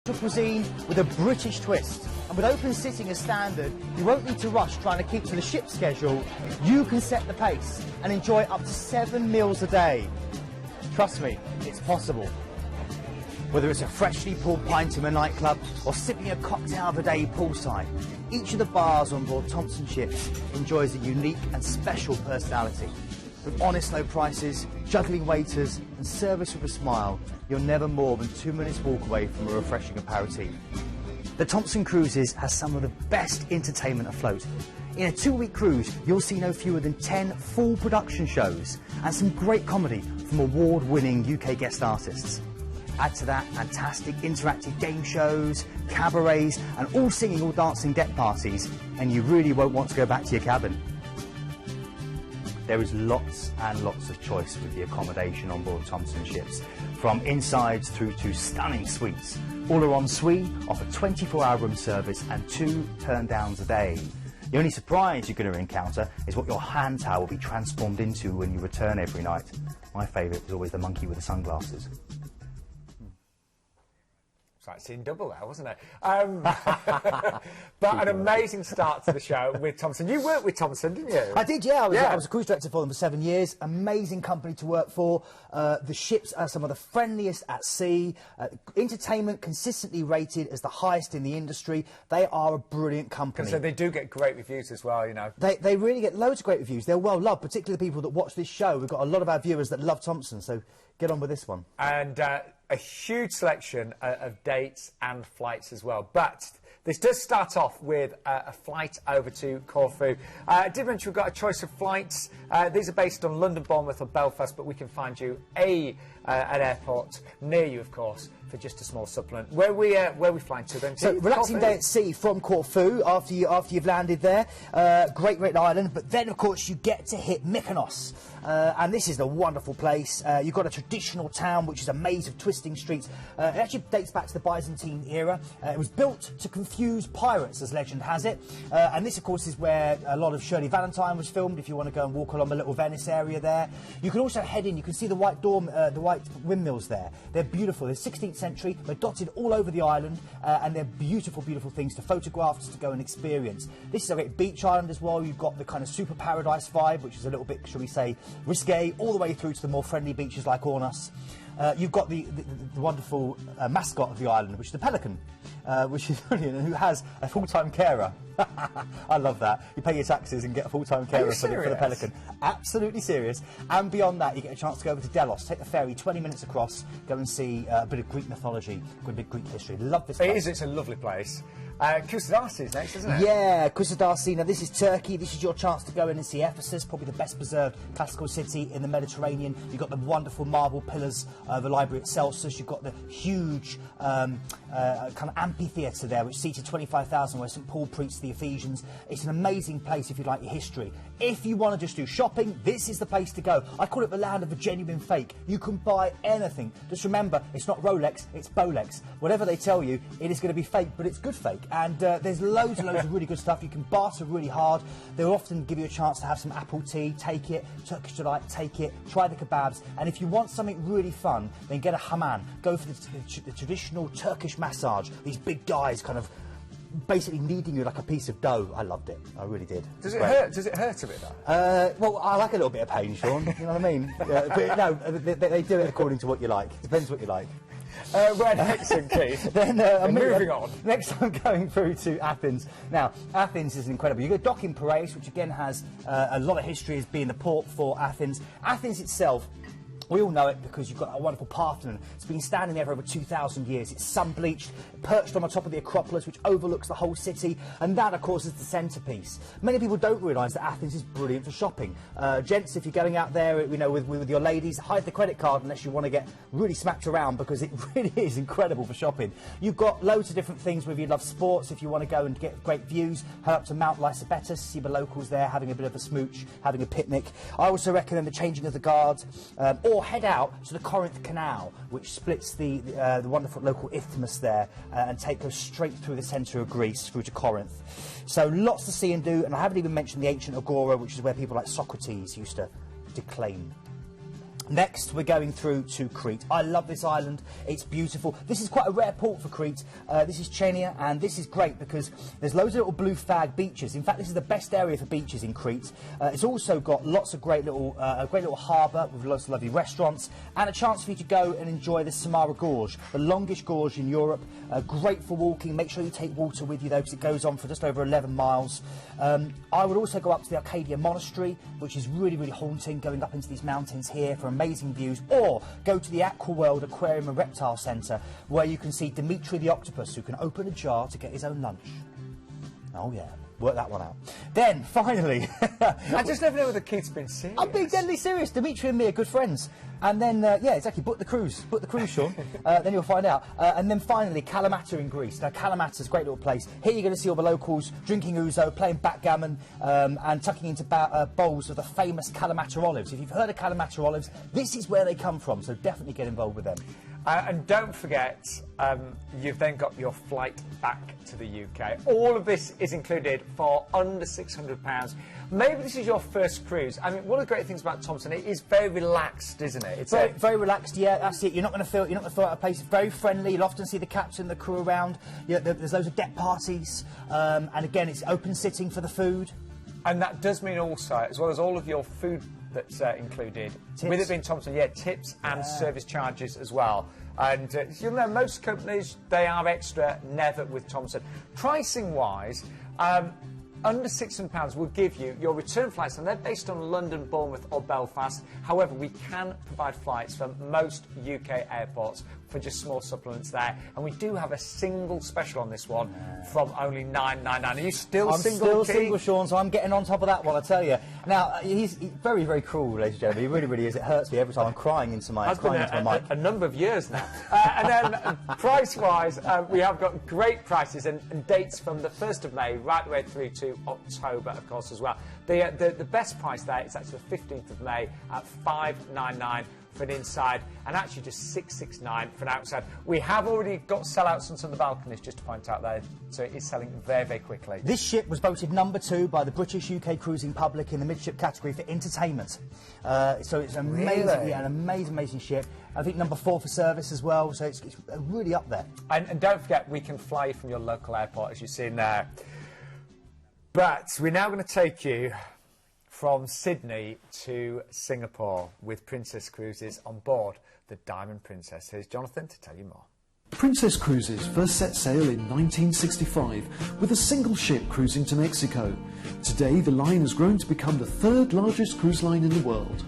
cuisine with a British twist. And with open sitting as standard, you won't need to rush trying to keep to the ship schedule. You can set the pace and enjoy up to 7 meals a day. Trust me, it's possible. Whether it's a freshly poured pint in a nightclub or sipping a cocktail of the day poolside, each of the bars on board Thompson ships enjoys a unique and special personality. With honest low prices, juggling waiters and service with a smile, you're never more than 2 minutes walk away from a refreshing aperitif. The Thompson Cruises has some of the best entertainment afloat. In a 2-week cruise, you'll see no fewer than 10 full production shows and some great comedy from award-winning UK guest artists. Add to that fantastic interactive game shows, cabarets and all singing, all dancing deck parties, and you really won't want to go back to your cabin. There is lots and lots of choice with the accommodation on board Thompson ships, from insides through to stunning suites. All are en suite, offer 24-hour room service and 2 turn-downs a day. The only surprise you're going to encounter is what your hand towel will be transformed into when you return every night. My favourite was always the monkey with the sunglasses. It's like seeing double there, wasn't it? But an amazing start to the show with Thompson. You worked with Thompson, didn't you? I did, yeah. I was a cruise director for them for 7 years. Amazing company to work for. The ships are some of the friendliest at sea. Entertainment consistently rated as the highest in the industry. They are a brilliant company. So they do get great reviews as well, you know. They really get loads of great reviews. They're well loved, particularly the people that watch this show. We've got a lot of our viewers that love Thompson, so get on with this one. And a huge selection of dates and flights as well. But this does start off with a flight over to Corfu. I did mention we've got a choice of flights. These are based on London, Bournemouth or Belfast, but we can find you an airport near you, of course, for just a small supplement. Where we flying to then? So relaxing day at sea from Corfu after you've landed there. Great island, but then of course you get to hit Mykonos. And this is a wonderful place. You've got a traditional town which is a maze of twisting streets. It actually dates back to the Byzantine era. It was built to confuse pirates, as legend has it. And this, of course, is where a lot of Shirley Valentine was filmed. If you want to go and walk along the little Venice area there, you can also head in. You can see the white windmills there. They're beautiful. They're 16th century. They're dotted all over the island, and they're beautiful, beautiful things to photograph, to go and experience. This is a great beach island as well. You've got the kind of super paradise vibe, which is a little bit, shall we say, risque, all the way through to the more friendly beaches like Ornos. You've got the wonderful mascot of the island, which is the pelican, which is brilliant, and who has a full-time carer. I love that. You pay your taxes and get a full-time carer for the pelican. Absolutely serious. And beyond that, you get a chance to go over to Delos, take the ferry, 20 minutes across, go and see a bit of Greek mythology, a bit of Greek history. Love this place. It is. It's a lovely place. Kusadasi is next, isn't it? Yeah, Kusadasi. Now, this is Turkey. This is your chance to go in and see Ephesus, probably the best preserved classical city in the Mediterranean. You've got the wonderful marble pillars of the library at Celsus. You've got the huge kind of amphitheatre there, which seated 25,000, where St Paul preached the Ephesians. It's an amazing place if you like your history. If you want to just do shopping, this is the place to go. I call it the land of the genuine fake. You can buy anything. Just remember, it's not Rolex, it's Bolex. Whatever they tell you, it is going to be fake, but it's good fake. And there's loads and loads of really good stuff. You can barter really hard. They'll often give you a chance to have some apple tea, take it. Turkish delight, take it. Try the kebabs. And if you want something really fun, then get a hammam. Go for the traditional Turkish massage. These big guys kind of basically kneading you like a piece of dough. I loved it. I really did. Does it hurt? Does it hurt a bit though? Well, I like a little bit of pain, Sean. You know what I mean? But no, they do it according to what you like. Depends what you like. Where next, Keith? Then moving on. Next, I'm going through to Athens. Now, Athens is incredible. You've got Docking Piraeus, which again has a lot of history as being the port for Athens. Athens itself, we all know it because you've got a wonderful Parthenon. It's been standing there for over 2,000 years. It's sun-bleached, perched on the top of the Acropolis, which overlooks the whole city, and that, of course, is the centrepiece. Many people don't realise that Athens is brilliant for shopping. Gents, if you're going out there, you know, with your ladies, hide the credit card unless you want to get really smacked around, because it really is incredible for shopping. You've got loads of different things, whether you love sports, if you want to go and get great views, head up to Mount Lysibetus, see the locals there having a bit of a smooch, having a picnic. I also recommend the changing of the guards, or head out to the Corinth Canal, which splits the wonderful local isthmus there, and take us straight through the centre of Greece, through to Corinth. So lots to see and do, and I haven't even mentioned the ancient Agora, which is where people like Socrates used to declaim. Next, we're going through to Crete. I love this island. It's beautiful. This is quite a rare port for Crete. This is Chania, and this is great because there's loads of little blue flag beaches. In fact, this is the best area for beaches in Crete. It's also got lots of great little harbour with lots of lovely restaurants and a chance for you to go and enjoy the Samara Gorge, the longest gorge in Europe. Great for walking. Make sure you take water with you though, because it goes on for just over 11 miles. I would also go up to the Arcadia Monastery, which is really, really haunting, going up into these mountains here for amazing views, or go to the Aquaworld Aquarium and Reptile Centre, where you can see Dimitri the octopus, who can open a jar to get his own lunch. Oh yeah, work that one out. Then, finally... I just never know whether Keith's been serious. I'm being deadly serious. Dimitri and me are good friends. And then, yeah, exactly, book the cruise, Sean. Then you'll find out. And then finally, Kalamata in Greece. Now, Kalamata's a great little place. Here you're going to see all the locals drinking ouzo, playing backgammon, and tucking into bowls of the famous Kalamata olives. If you've heard of Kalamata olives, this is where they come from, so definitely get involved with them. And don't forget, you've then got your flight back to the UK. All of this is included for under £600. Maybe this is your first cruise. I mean, one of the great things about Thompson, it is very relaxed, isn't it? It's very relaxed. Yeah, that's it. You're not going to feel out of place. It's very friendly. You'll often see the captain, the crew around. There's loads of deck parties, and again, it's open sitting for the food. And that does mean also, as well as all of your food that's included, tips. With it being Thompson, yeah, tips and service charges as well. And you'll know most companies, they are extra, never with Thompson. Pricing wise, under £600 will give you your return flights, and they're based on London, Bournemouth or Belfast. However, we can provide flights from most UK airports for just small supplements there. And we do have a single special on this one from only £9.99. Are you still single, I'm still single, Sean, so I'm getting on top of that one, I tell you. Now, he's very, very cruel, ladies and gentlemen. He really, really is. It hurts me every time I'm crying into my mic. A number of years now. And then price-wise, we have got great prices and dates from the 1st of May right the way through to October, of course, as well. The best price there is actually the 15th of May at £599 for an inside, and actually just £669 for an outside. We have already got sellouts on some of the balconies, just to point out there, so it is selling very, very quickly. This ship was voted #2 by the British UK cruising public in the midship category for entertainment. So it's amazing, really? yeah, an amazing ship. I think #4 for service as well, so it's really up there. And don't forget, we can fly you from your local airport, as you've seen there. But we're now going to take you from Sydney to Singapore with Princess Cruises on board the Diamond Princess. Here's Jonathan to tell you more. Princess Cruises first set sail in 1965 with a single ship cruising to Mexico. Today, the line has grown to become the 3rd largest cruise line in the world.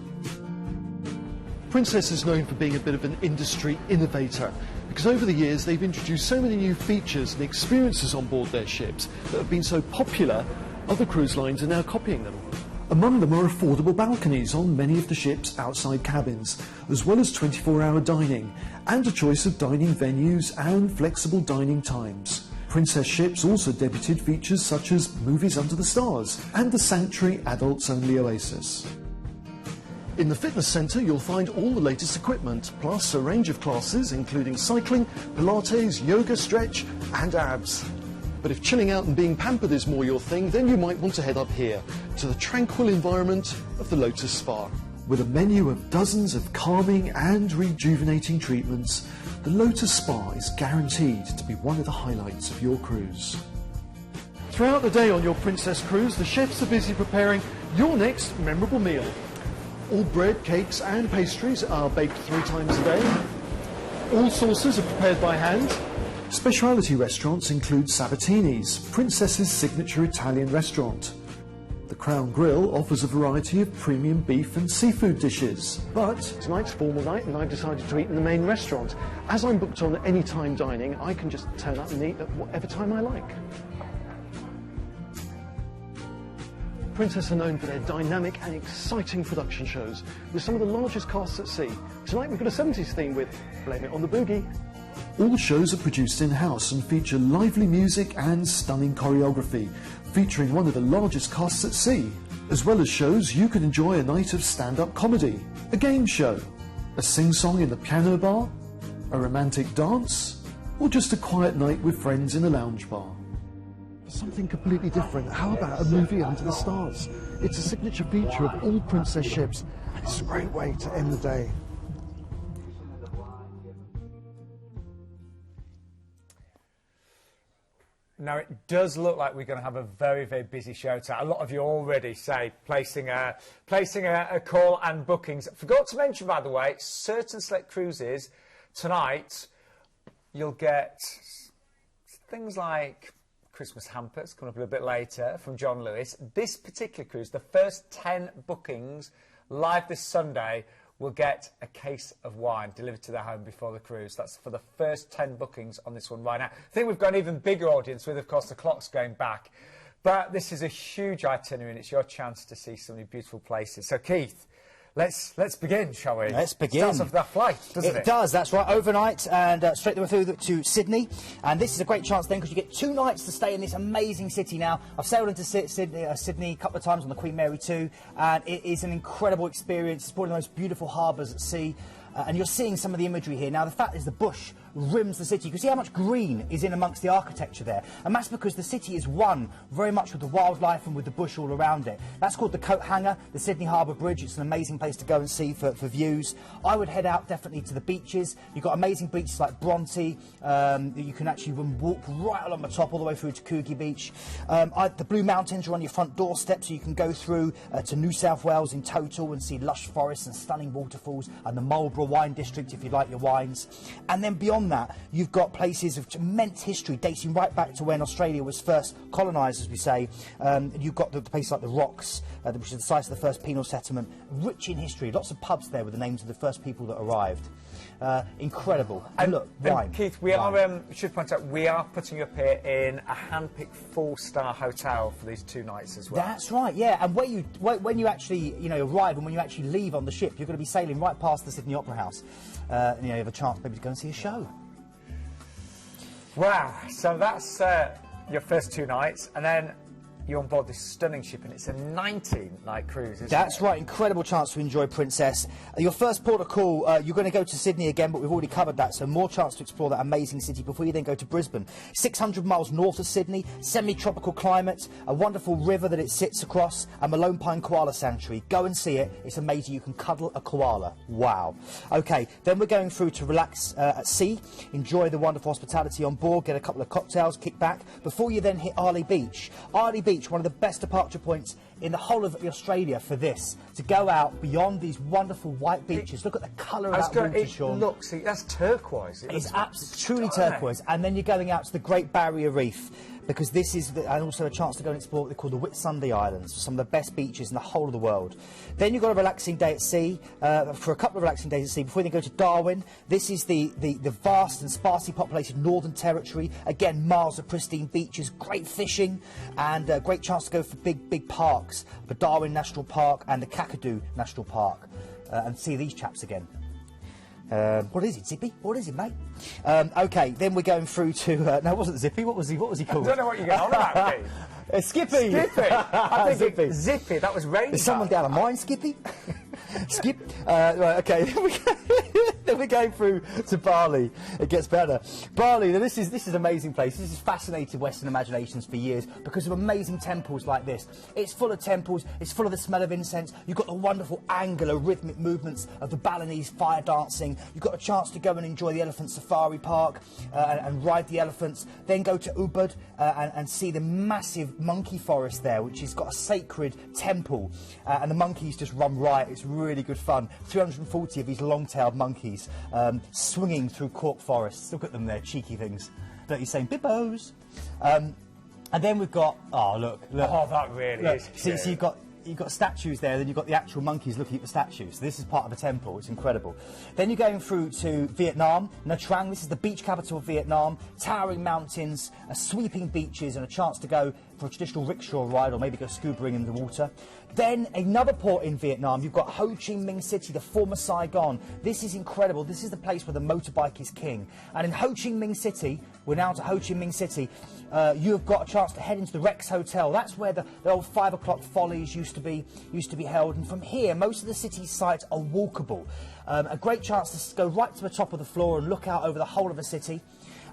Princess is known for being a bit of an industry innovator, because over the years they've introduced so many new features and experiences on board their ships that have been so popular, other cruise lines are now copying them. Among them are affordable balconies on many of the ship's outside cabins, as well as 24-hour dining, and a choice of dining venues and flexible dining times. Princess ships also debuted features such as Movies Under the Stars and the Sanctuary Adults-Only Oasis. In the fitness centre you'll find all the latest equipment, plus a range of classes including cycling, Pilates, yoga, stretch and abs. But if chilling out and being pampered is more your thing, then you might want to head up here, to the tranquil environment of the Lotus Spa. With a menu of dozens of calming and rejuvenating treatments, the Lotus Spa is guaranteed to be one of the highlights of your cruise. Throughout the day on your Princess Cruise, the chefs are busy preparing your next memorable meal. All bread, cakes and pastries are baked 3 times a day. All sauces are prepared by hand. Specialty restaurants include Sabatini's, Princess's signature Italian restaurant. The Crown Grill offers a variety of premium beef and seafood dishes. But tonight's formal night and I've decided to eat in the main restaurant. As I'm booked on anytime dining, I can just turn up and eat at whatever time I like. Princess are known for their dynamic and exciting production shows, with some of the largest casts at sea. Tonight we've got a 70s theme with Blame It on the Boogie. All shows are produced in-house and feature lively music and stunning choreography, featuring one of the largest casts at sea. As well as shows, you can enjoy a night of stand-up comedy, a game show, a sing-song in the piano bar, a romantic dance, or just a quiet night with friends in a lounge bar. Something completely different. How about a movie under the stars? It's a signature feature of all Princess ships, and it's a great way to end the day. Now, it does look like we're going to have a very, very busy show tonight. A lot of you already say placing a call and bookings. Forgot to mention, by the way, certain select cruises tonight, you'll get things like Christmas hampers, coming up a little bit later, from John Lewis. This particular cruise, the first 10 bookings live this Sunday, will get a case of wine delivered to their home before the cruise. That's for the first 10 bookings on this one right now. I think we've got an even bigger audience with, of course, the clocks going back. But this is a huge itinerary, and it's your chance to see so many beautiful places. So, Keith, let's begin, shall we? Let's begin. Starts off that flight, doesn't it? It does, that's right. Overnight and straight through to Sydney. And this is a great chance then because you get 2 nights to stay in this amazing city now. I've sailed into Sydney a couple of times on the Queen Mary 2, and it is an incredible experience. It's one of the most beautiful harbours at sea. And you're seeing some of the imagery here. Now, the fact is the bush rims the city. You can see how much green is in amongst the architecture there. And that's because the city is one very much with the wildlife and with the bush all around it. That's called the Coat Hanger, the Sydney Harbour Bridge. It's an amazing place to go and see for views. I would head out definitely to the beaches. You've got amazing beaches like Bronte. You can actually walk right along the top all the way through to Coogee Beach. The Blue Mountains are on your front doorstep, so you can go through to New South Wales in total and see lush forests and stunning waterfalls and the Marlborough Wine District if you like your wines. And then beyond that, you've got places of immense history dating right back to when Australia was first colonised, as we say. You've got the places like the Rocks, which is the site of the first penal settlement, rich in history. Lots of pubs there with the names of the first people that arrived. Incredible. And look, wine. Keith, we should point out, we are putting you up here in a hand-picked 4-star hotel for these 2 nights as well. That's right, yeah. And when you actually arrive and when you actually leave on the ship, you're going to be sailing right past the Sydney Opera House. You have a chance maybe to go and see a show. Wow, so that's your first 2 nights, and then you're on board this stunning ship, and it's a 19-night cruise, isn't it? That's right, incredible chance to enjoy Princess. Your first port of call, you're going to go to Sydney again, but we've already covered that, so more chance to explore that amazing city before you then go to Brisbane. 600 miles north of Sydney, semi-tropical climate, a wonderful river that it sits across, and Malone Pine Koala Sanctuary. Go and see it. It's amazing. You can cuddle a koala. Wow. OK, then we're going through to relax at sea, enjoy the wonderful hospitality on board, get a couple of cocktails, kick back, before you then hit Arley Beach. Arley Beach, one of the best departure points in the whole of Australia for this, to go out beyond these wonderful white beaches. Look at the colour of that water, Sean. Look, see, that's turquoise. It's absolutely truly turquoise. And then you're going out to the Great Barrier Reef, because this is and also a chance to go and explore what they call the Whitsunday Islands, some of the best beaches in the whole of the world. Then you've got a relaxing day at sea, for a couple of relaxing days at sea, before you then go to Darwin. This is the vast and sparsely populated Northern Territory. Again, miles of pristine beaches, great fishing, and a great chance to go for big parks, for Darwin National Park and the Kakadu National Park, and see these chaps again. What is it, Zippy? What is it, mate? OK, then we're going through to... no, it wasn't Zippy. What was he called? I don't know what you're going on about, Keith. Skippy! Skippy! I think Zippy, that was Ranger. Is someone down a mine, Skippy? Skip. Right, OK, then we're going through to Bali. It gets better. Bali, now this is an amazing place. This has fascinated Western imaginations for years because of amazing temples like this. It's full of temples, it's full of the smell of incense. You've got the wonderful angular rhythmic movements of the Balinese fire dancing. You've got a chance to go and enjoy the elephant safari park and ride the elephants. Then go to Ubud and see the massive monkey forest there, which has got a sacred temple. And the monkeys just run riot. It's really good fun. 340 of these long-tailed monkeys swinging through cork forests. Look at them there, cheeky things. Don't you saying bibbos? And then we've got... Oh, look. Oh, that really is cute. So you've got statues there, then you've got the actual monkeys looking at the statues. So this is part of a temple. It's incredible. Then you're going through to Vietnam, Nha Trang. This is the beach capital of Vietnam. Towering mountains, sweeping beaches, and a chance to go for a traditional rickshaw ride or maybe go scubaing in the water. Then another port in Vietnam, you've got Ho Chi Minh City, the former Saigon. This is incredible. This is the place where the motorbike is king. And in Ho Chi Minh City, we're now to Ho Chi Minh City, you've got a chance to head into the Rex Hotel. That's where the old 5 o'clock follies used to be held. And from here, most of the city's sites are walkable. A great chance to go right to the top of the floor and look out over the whole of the city.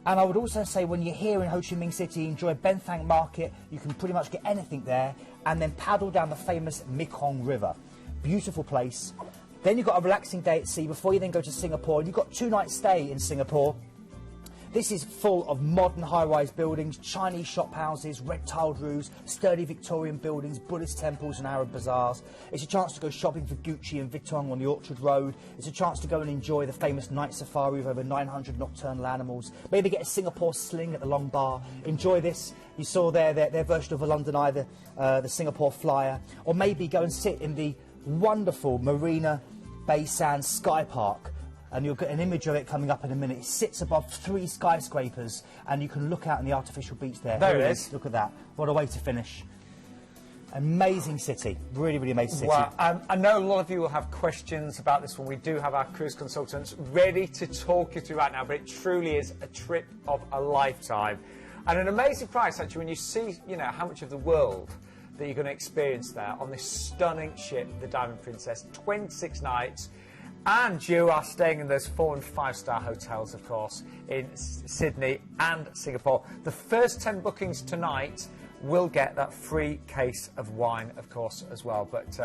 And I would also say when you're here in Ho Chi Minh City, enjoy Ben Thang Market. You can pretty much get anything there. And then paddle down the famous Mekong River. Beautiful place. Then you've got a relaxing day at sea before you then go to Singapore. And you've got 2-night stay in Singapore. This is full of modern high-rise buildings, Chinese shop houses, red-tiled roofs, sturdy Victorian buildings, Buddhist temples and Arab bazaars. It's a chance to go shopping for Gucci and Vuitton on the Orchard Road. It's a chance to go and enjoy the famous night safari with over 900 nocturnal animals. Maybe get a Singapore sling at the Long Bar. Enjoy this. You saw their version of a London Eye, the Singapore Flyer. Or maybe go and sit in the wonderful Marina Bay Sands Sky Park. And you'll get an image of it coming up in a minute. It sits above 3 skyscrapers, and you can look out on the artificial beach there. There it is. Look at that. What a way to finish. Amazing city. Really, really amazing city. Well, I know a lot of you will have questions about this one. We do have our cruise consultants ready to talk you through right now, but it truly is a trip of a lifetime. And an amazing price, actually, when you see, you know, how much of the world that you're going to experience there on this stunning ship, the Diamond Princess. 26 nights. And you are staying in those 4- and 5-star hotels, of course, in Sydney and Singapore. The first 10 bookings tonight will get that free case of wine, of course, as well. But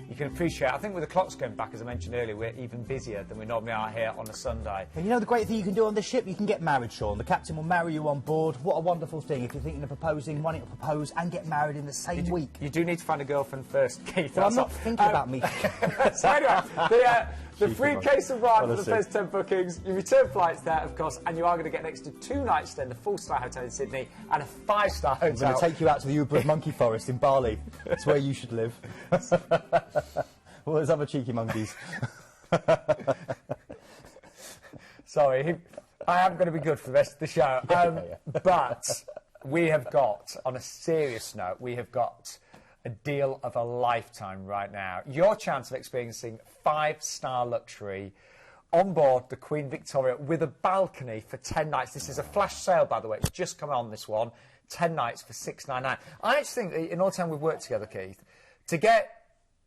you can appreciate, I think with the clocks going back, as I mentioned earlier, we're even busier than we normally are here on a Sunday. And you know the great thing you can do on this ship? You can get married, Sean. The captain will marry you on board. What a wonderful thing. If you're thinking of proposing, why don't you propose and get married in the same week? You do need to find a girlfriend first, Keith. Well, I'm not thinking about me. So anyway, the free case of wine for the first 10 bookings, your return flights there, of course, and you are going to get an extra 2 nights stay in the 4-star hotel in Sydney and a 5-star hotel. I'm going to take you out to the Ubud Monkey Forest in Bali. It's where you should live. Well, there's other cheeky monkeys. Sorry, I am going to be good for the rest of the show. But we have got, on a serious note, we have got a deal of a lifetime right now. Your chance of experiencing 5-star luxury on board the Queen Victoria with a balcony for 10 nights. This is a flash sale, by the way. It's just come on, this one. 10 nights for $699. I actually think that in all the time we've worked together, Keith, to get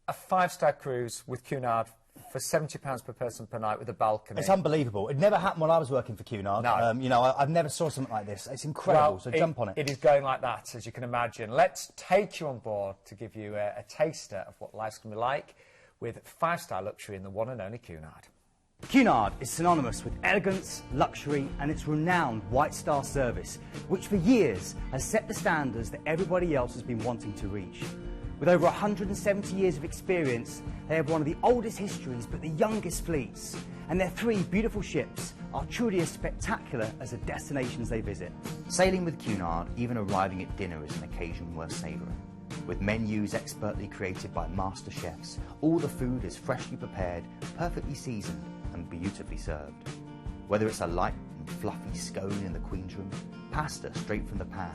a 5-star cruise with Cunard for £70 per person per night with a balcony. It's unbelievable. It never happened when I was working for Cunard. No. You know, I've never saw something like this. It's incredible, so jump on it. It is going like that, as you can imagine. Let's take you on board to give you a taster of what life's going to be like with 5-star luxury in the one and only Cunard. Cunard is synonymous with elegance, luxury and its renowned White Star service, which for years has set the standards that everybody else has been wanting to reach. With over 170 years of experience, they have one of the oldest histories but the youngest fleets, and their 3 beautiful ships are truly as spectacular as the destinations they visit. Sailing with Cunard, even arriving at dinner is an occasion worth savouring. With menus expertly created by master chefs, all the food is freshly prepared, perfectly seasoned and beautifully served. Whether it's a light and fluffy scone in the Queen's Room, pasta straight from the pan,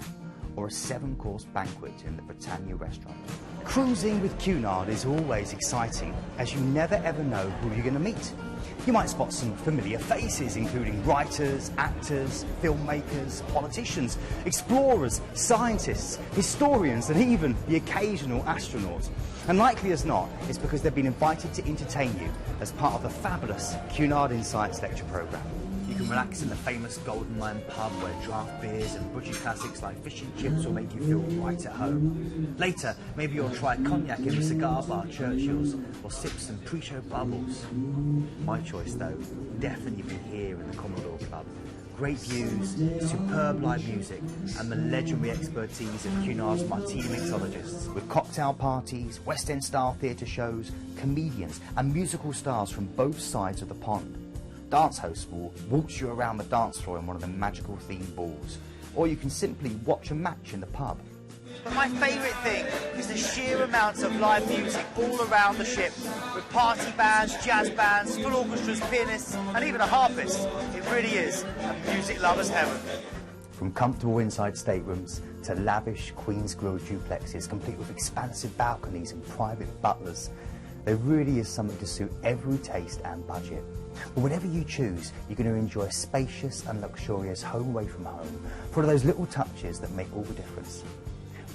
or a 7-course banquet in the Britannia restaurant. Cruising with Cunard is always exciting, as you never ever know who you're going to meet. You might spot some familiar faces, including writers, actors, filmmakers, politicians, explorers, scientists, historians, and even the occasional astronaut. And likely as not, it's because they've been invited to entertain you as part of the fabulous Cunard Insights lecture programme. You can relax in the famous Golden Lion pub where draft beers and butcher classics like fish and chips will make you feel right at home. Later, maybe you'll try cognac in the cigar bar Churchill's or sip some pre-show bubbles. My choice, though, definitely be here in the Commodore Club. Great views, superb live music and the legendary expertise of Cunard's martini mixologists. With cocktail parties, West End style theatre shows, comedians and musical stars from both sides of the pond. Dance hosts will waltz you around the dance floor in one of the magical themed balls, or you can simply watch a match in the pub. But my favourite thing is the sheer amounts of live music all around the ship, with party bands, jazz bands, full orchestras, pianists and even a harpist. It really is a music lover's heaven. From comfortable inside staterooms to lavish Queen's Grille duplexes complete with expansive balconies and private butlers, there really is something to suit every taste and budget. But whatever you choose, you're going to enjoy a spacious and luxurious home away from home for those little touches that make all the difference.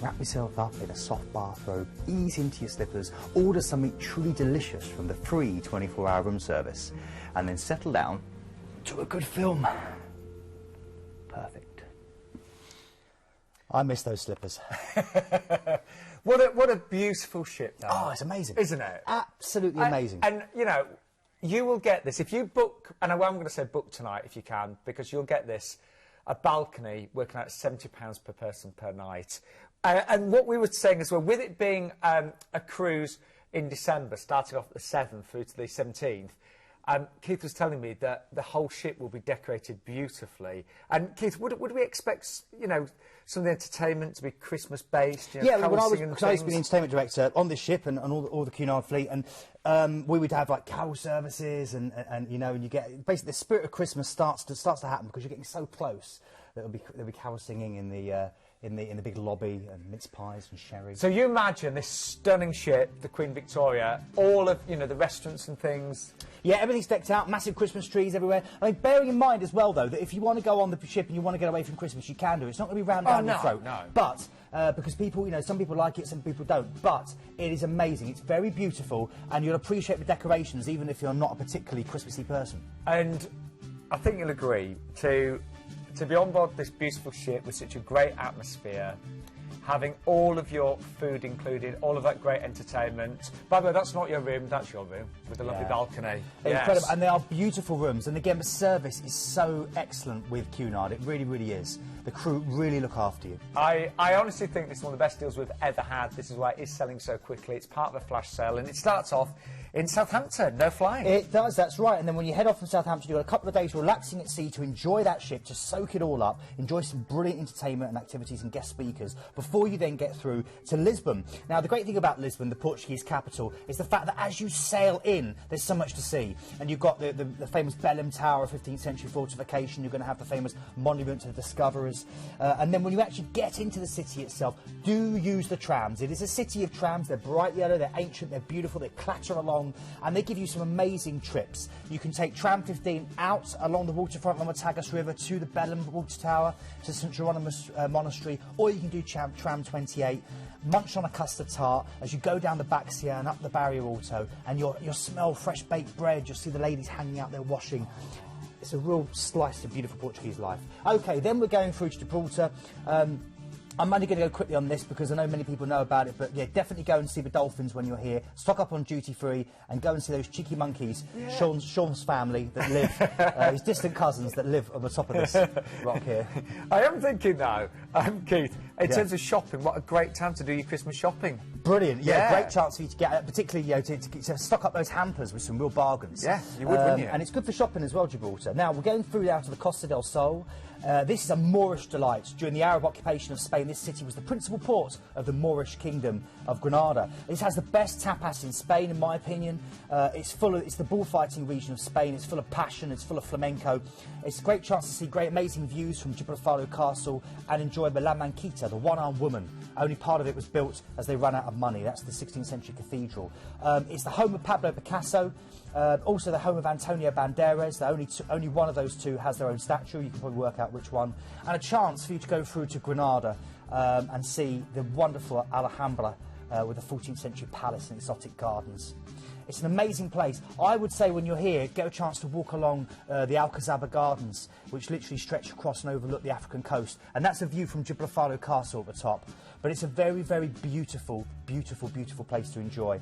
Wrap yourself up in a soft bathrobe, ease into your slippers, order something truly delicious from the free 24-hour room service, and then settle down to a good film. I miss those slippers. What a beautiful ship, though. Oh, it's amazing. Isn't it? Absolutely amazing. And, you know, you will get this. If you book, and I'm going to say book tonight if you can, because you'll get this, a balcony working out £70 per person per night. And what we were saying as well, with it being a cruise in December, starting off the 7th through to the 17th, Keith was telling me that the whole ship will be decorated beautifully. And Keith, would we expect, you know, some of the entertainment to be Christmas based? You know, yeah, when I was carousing and the things? entertainment director on this ship and all the Cunard fleet, and we would have like carol services and you know, and you get basically the spirit of Christmas starts to happen because you're getting so close that there'll be carol singing in the big lobby and mince pies and sherry. So you imagine this stunning ship, the Queen Victoria, all of, you know, the restaurants and things. Yeah, everything's decked out, massive Christmas trees everywhere. I mean, bearing in mind as well, though, that if you want to go on the ship and you want to get away from Christmas, you can do. It's not going to be rammed down your throat. No. But, because people, you know, some people like it, some people don't. But it is amazing. It's very beautiful, and you'll appreciate the decorations, even if you're not a particularly Christmassy person. And I think you'll agree, to be on board this beautiful ship with such a great atmosphere, having all of your food included, all of that great entertainment. By the way, that's not your room, that's your room, with a lovely balcony. Incredible, Yes. and they are beautiful rooms. And again, the service is so excellent with Cunard. It really, really is. The crew really look after you. I honestly think this is one of the best deals we've ever had. This is why it is selling so quickly. It's part of a flash sale, and it starts off in Southampton, no flying. It does, that's right. And then when you head off from Southampton, you've got a couple of days relaxing at sea to enjoy that ship, to soak it all up, enjoy some brilliant entertainment and activities and guest speakers before you then get through to Lisbon. Now, the great thing about Lisbon, the Portuguese capital, is the fact that as you sail in, there's so much to see. And you've got the famous Belém Tower, 15th century fortification. You're going to have the famous monument to the discoverers. And then when you actually get into the city itself, do use the trams. It is a city of trams. They're bright yellow, they're ancient, they're beautiful, they clatter along, and they give you some amazing trips. You can take Tram 15 out along the waterfront along the Tagus River to the Belém Water Tower, to St Geronimus Monastery, or you can do Tram 28, munch on a custard tart as you go down the Baxia and up the Barrier Alto, and you'll smell fresh baked bread. You'll see the ladies hanging out there washing. It's a real slice of beautiful Portuguese life. OK, then we're going through to Gibraltar. I'm only going to go quickly on this because I know many people know about it, but yeah, definitely go and see the dolphins when you're here. Stock up on duty free and go and see those cheeky monkeys, Sean's family that live, his distant cousins that live on the top of this rock here. I am thinking though, Keith, in terms of shopping, what a great time to do your Christmas shopping. Brilliant, yeah, great chance for you to get, particularly, you know, to stock up those hampers with some real bargains. Yeah, you would, wouldn't you? And it's good for shopping as well, Gibraltar. Now, we're going through out to the Costa del Sol. This is a Moorish delight. During the Arab occupation of Spain, this city was the principal port of the Moorish kingdom of Granada. This has the best tapas in Spain, in my opinion. It's the bullfighting region of Spain. It's full of passion. It's full of flamenco. It's a great chance to see great, amazing views from Gibraltar Castle and enjoy the La Manquita, the one-armed woman. Only part of it was built as they ran out of money. That's the 16th century cathedral. It's the home of Pablo Picasso. Also the home of Antonio Banderas. Only one of those two has their own statue. You can probably work out which one. And a chance for you to go through to Granada and see the wonderful Alhambra with the 14th century palace and exotic gardens. It's an amazing place. I would say when you're here, get a chance to walk along the Alcazaba Gardens, which literally stretch across and overlook the African coast. And that's a view from Gibraltar Castle at the top. But it's a very, very beautiful, beautiful, beautiful place to enjoy.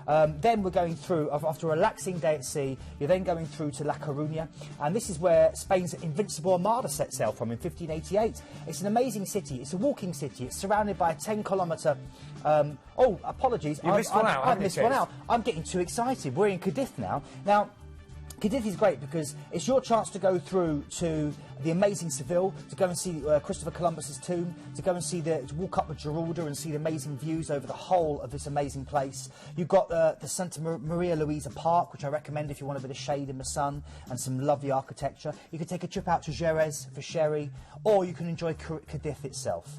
Then we're going through, after a relaxing day at sea, you're then going through to La Coruña, and this is where Spain's Invincible Armada set sail from in 1588. It's an amazing city. It's a walking city. It's surrounded by a 10-kilometre... oh, apologies. You missed one out, I've missed one out. I'm getting too excited. We're in Cadiz now. Now, Cadiz is great because it's your chance to go through to the amazing Seville, to go and see Christopher Columbus's tomb, to go and to walk up with Gibraltar and see the amazing views over the whole of this amazing place. You've got the Santa Maria Luisa Park, which I recommend if you want a bit of shade in the sun and some lovely architecture. You could take a trip out to Jerez for sherry, or you can enjoy Cadiz itself.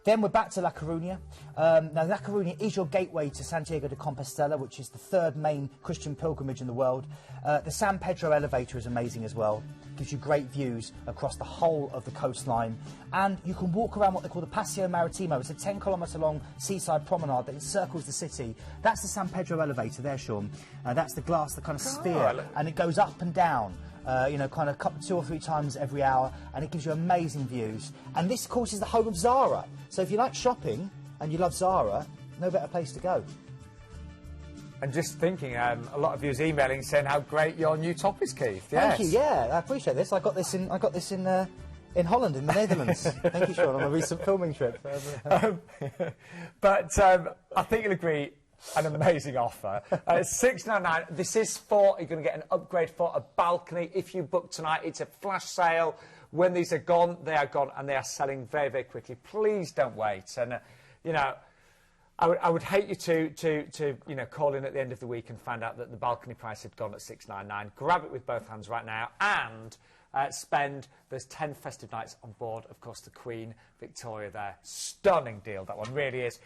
Then we're back to La Coruña. Now, La Coruña is your gateway to Santiago de Compostela, which is the third main Christian pilgrimage in the world. The San Pedro elevator is amazing as well. Gives you great views across the whole of the coastline. And you can walk around what they call the Paseo Maritimo. It's a 10-kilometre long seaside promenade that encircles the city. That's the San Pedro elevator there, Sean. That's the glass, the kind of sphere. And it goes up and down. you know, kind of 2 or 3 times every hour, and it gives you amazing views. And this, of course, is the home of Zara. So if you like shopping and you love Zara, no better place to go. And just thinking, a lot of you is emailing saying how great your new top is, Keith. Yes. Thank you. Yeah, I appreciate this. I got this in Holland, in the Netherlands. Thank you, Sean, on a recent filming trip. But I think you'll agree, an amazing offer. $699. This is for, you're going to get an upgrade for a balcony. If you book tonight, it's a flash sale. When these are gone, they are gone, and they are selling very, very quickly. Please don't wait. And, you know, I would hate you to you know, call in at the end of the week and find out that the balcony price had gone at $699. Grab it with both hands right now and spend. There's 10 festive nights on board. Of course, the Queen Victoria there. Stunning deal, that one really is.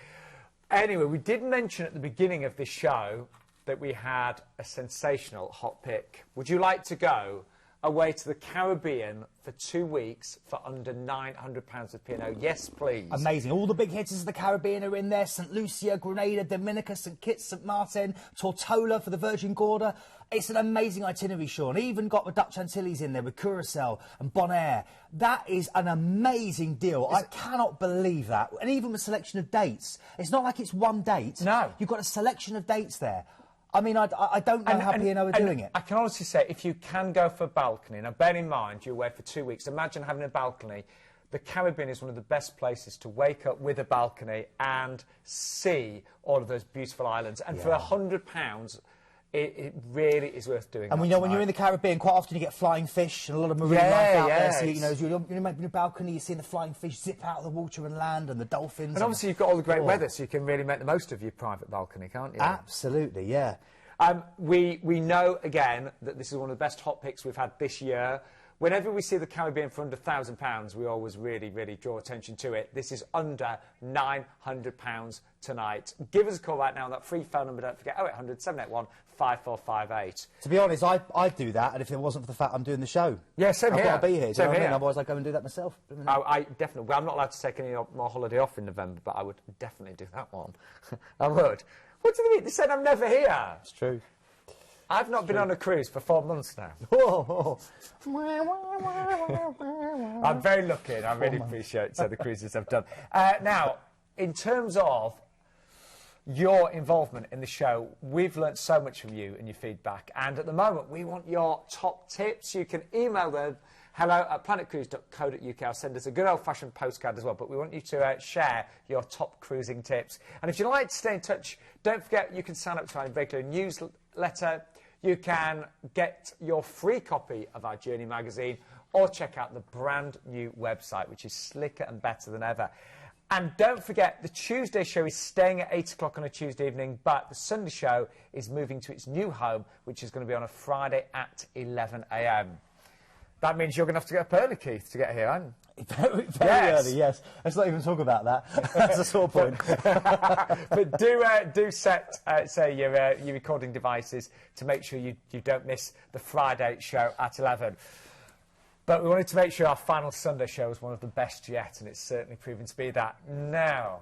Anyway, we did mention at the beginning of this show that we had a sensational hot pick. Would you like to go away to the Caribbean for 2 weeks for under £900 of P&O? Yes, please. Amazing. All the big hitters of the Caribbean are in there. St. Lucia, Grenada, Dominica, St. Kitts, St. Martin, Tortola for the Virgin Gorda. It's an amazing itinerary, Sean. Even got the Dutch Antilles in there with Curacao and Bonaire. That is an amazing deal. I cannot believe that. And even the selection of dates. It's not like it's one date. No. You've got a selection of dates there. I mean, I don't know how P&O are doing it. I can honestly say, if you can go for a balcony, now bear in mind you're away for 2 weeks, imagine having a balcony. The Caribbean is one of the best places to wake up with a balcony and see all of those beautiful islands. And for £100, it really is worth doing. And we know when you're in the Caribbean, quite often you get flying fish and a lot of marine life out there. So, you know, you're in your balcony, you're seeing the flying fish zip out of the water and land, and the dolphins. And obviously you've got all the great weather, so you can really make the most of your private balcony, can't you? Absolutely, yeah. We know, again, that this is one of the best hot picks we've had this year. Whenever we see the Caribbean for under £1,000, we always really, really draw attention to it. This is under £900 tonight. Give us a call right now on that free phone number. Don't forget, 0800 781 5458. To be honest, I'd do that, and if it wasn't for the fact I'm doing the show. Yeah, same here. I've got to be here, do you know what I mean? Here. Otherwise I'd go and do that myself. I definitely, well, I'm not allowed to take any more holiday off in November, but I would definitely do that one. I would. What do they mean? They said I'm never here. It's true. I've not been on a cruise for 4 months now. I'm very lucky, and I really appreciate the cruises I've done. Now, in terms of your involvement in the show, we've learnt so much from you and your feedback, and at the moment we want your top tips. You can email them hello@planetcruise.co.uk. I'll send us a good old-fashioned postcard as well, but we want you to share your top cruising tips. And if you'd like to stay in touch, don't forget you can sign up to our regular newsletter. You can get your free copy of our Journey magazine, or check out the brand new website, which is slicker and better than ever. And don't forget, the Tuesday show is staying at 8 o'clock on a Tuesday evening, but the Sunday show is moving to its new home, which is going to be on a Friday at 11 a.m. That means you're going to have to get up early, Keith, to get here, aren't you? Very early, yes. Let's not even talk about that. That's a sore point. But do set, say, your recording devices to make sure you don't miss the Friday show at 11. But we wanted to make sure our final Sunday show was one of the best yet, and it's certainly proven to be that. Now,